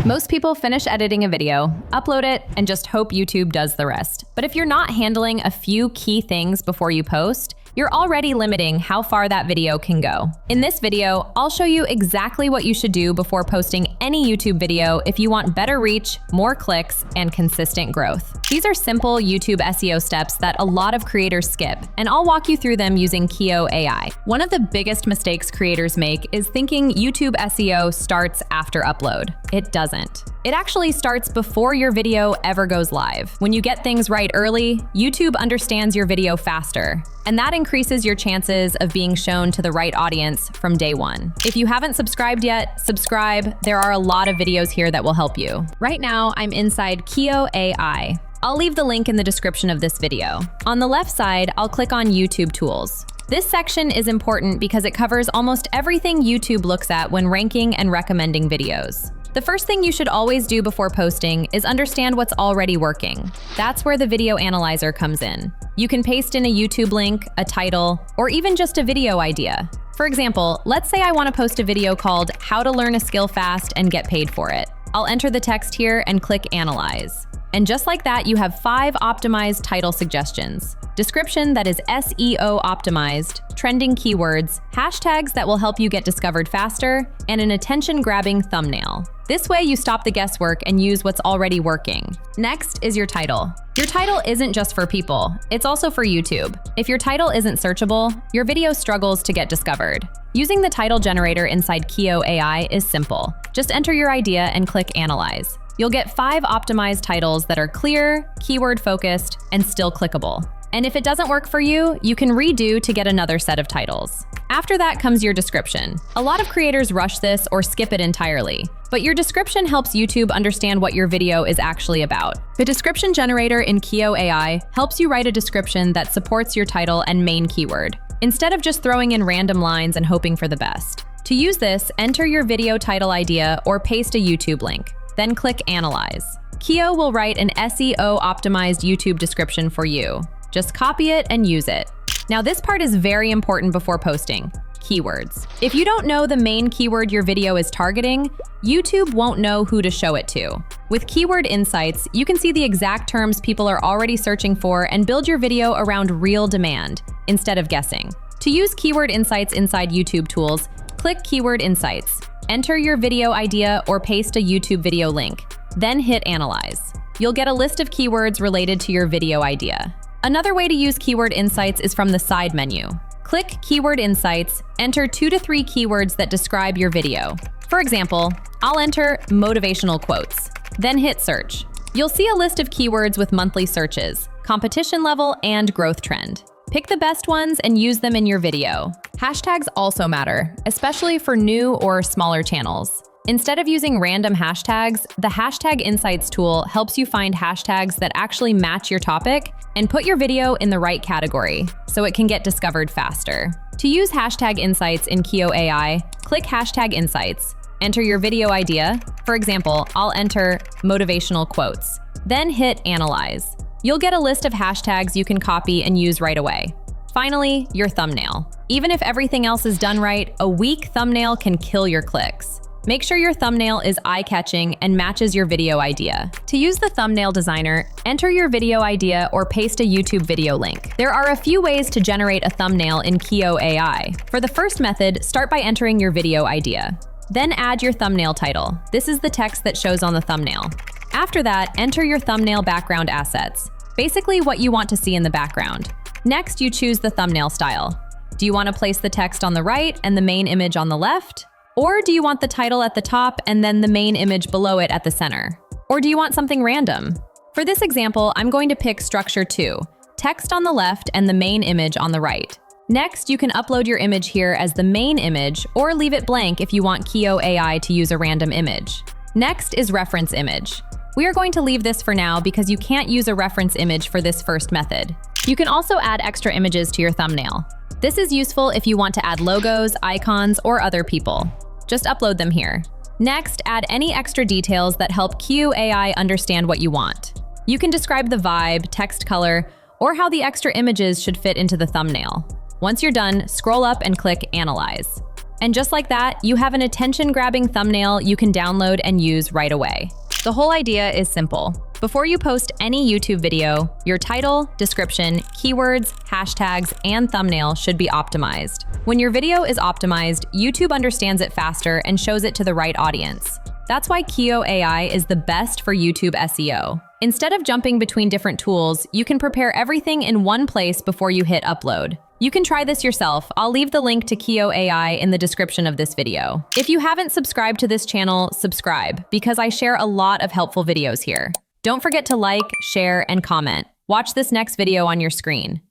Most people finish editing a video, upload it, and just hope YouTube does the rest. But if you're not handling a few key things before you post, you're already limiting how far that video can go. In this video, I'll show you exactly what you should do before posting any YouTube video if you want better reach, more clicks, and consistent growth. These are simple YouTube SEO steps that a lot of creators skip, and I'll walk you through them using Keoo AI. One of the biggest mistakes creators make is thinking YouTube SEO starts after upload. It doesn't. It actually starts before your video ever goes live. When you get things right early, YouTube understands your video faster, and that increases your chances of being shown to the right audience from day one. If you haven't subscribed yet, subscribe. There are a lot of videos here that will help you. Right now, I'm inside Keoo AI. I'll leave the link in the description of this video. On the left side, I'll click on YouTube Tools. This section is important because it covers almost everything YouTube looks at when ranking and recommending videos. The first thing you should always do before posting is understand what's already working. That's where the video analyzer comes in. You can paste in a YouTube link, a title, or even just a video idea. For example, let's say I want to post a video called How to Learn a Skill Fast and Get Paid for It. I'll enter the text here and click Analyze. And just like that, you have 5 optimized title suggestions. Description that is SEO optimized, trending keywords, hashtags that will help you get discovered faster, and an attention-grabbing thumbnail. This way you stop the guesswork and use what's already working. Next is your title. Your title isn't just for people, it's also for YouTube. If your title isn't searchable, your video struggles to get discovered. Using the title generator inside Keoo AI is simple. Just enter your idea and click Analyze. You'll get 5 optimized titles that are clear, keyword-focused, and still clickable. And if it doesn't work for you, you can redo to get another set of titles. After that comes your description. A lot of creators rush this or skip it entirely, but your description helps YouTube understand what your video is actually about. The description generator in Keoo AI helps you write a description that supports your title and main keyword, instead of just throwing in random lines and hoping for the best. To use this, enter your video title idea or paste a YouTube link, then click Analyze. Keoo will write an SEO-optimized YouTube description for you. Just copy it and use it. Now this part is very important before posting: keywords. If you don't know the main keyword your video is targeting, YouTube won't know who to show it to. With Keyword Insights, you can see the exact terms people are already searching for and build your video around real demand, instead of guessing. To use Keyword Insights inside YouTube Tools, click Keyword Insights. Enter your video idea or paste a YouTube video link, then hit Analyze. You'll get a list of keywords related to your video idea. Another way to use Keyword Insights is from the side menu. Click Keyword Insights, enter 2 to 3 keywords that describe your video. For example, I'll enter motivational quotes, then hit search. You'll see a list of keywords with monthly searches, competition level, and growth trend. Pick the best ones and use them in your video. Hashtags also matter, especially for new or smaller channels. Instead of using random hashtags, the Hashtag Insights tool helps you find hashtags that actually match your topic and put your video in the right category, so it can get discovered faster. To use Hashtag Insights in Keoo AI, click Hashtag Insights. Enter your video idea. For example, I'll enter motivational quotes, then hit Analyze. You'll get a list of hashtags you can copy and use right away. Finally, your thumbnail. Even if everything else is done right, a weak thumbnail can kill your clicks. Make sure your thumbnail is eye-catching and matches your video idea. To use the thumbnail designer, enter your video idea or paste a YouTube video link. There are a few ways to generate a thumbnail in Keoo AI. For the first method, start by entering your video idea. Then add your thumbnail title. This is the text that shows on the thumbnail. After that, enter your thumbnail background assets, basically what you want to see in the background. Next, you choose the thumbnail style. Do you want to place the text on the right and the main image on the left? Or do you want the title at the top and then the main image below it at the center? Or do you want something random? For this example, I'm going to pick Structure 2, text on the left and the main image on the right. Next, you can upload your image here as the main image or leave it blank if you want Keoo AI to use a random image. Next is Reference Image. We are going to leave this for now because you can't use a reference image for this first method. You can also add extra images to your thumbnail. This is useful if you want to add logos, icons, or other people. Just upload them here. Next, add any extra details that help Keoo AI understand what you want. You can describe the vibe, text color, or how the extra images should fit into the thumbnail. Once you're done, scroll up and click Analyze. And just like that, you have an attention-grabbing thumbnail you can download and use right away. The whole idea is simple. Before you post any YouTube video, your title, description, keywords, hashtags, and thumbnail should be optimized. When your video is optimized, YouTube understands it faster and shows it to the right audience. That's why Keoo AI is the best for YouTube SEO. Instead of jumping between different tools, you can prepare everything in one place before you hit upload. You can try this yourself. I'll leave the link to Keoo AI in the description of this video. If you haven't subscribed to this channel, subscribe, because I share a lot of helpful videos here. Don't forget to like, share, and comment. Watch this next video on your screen.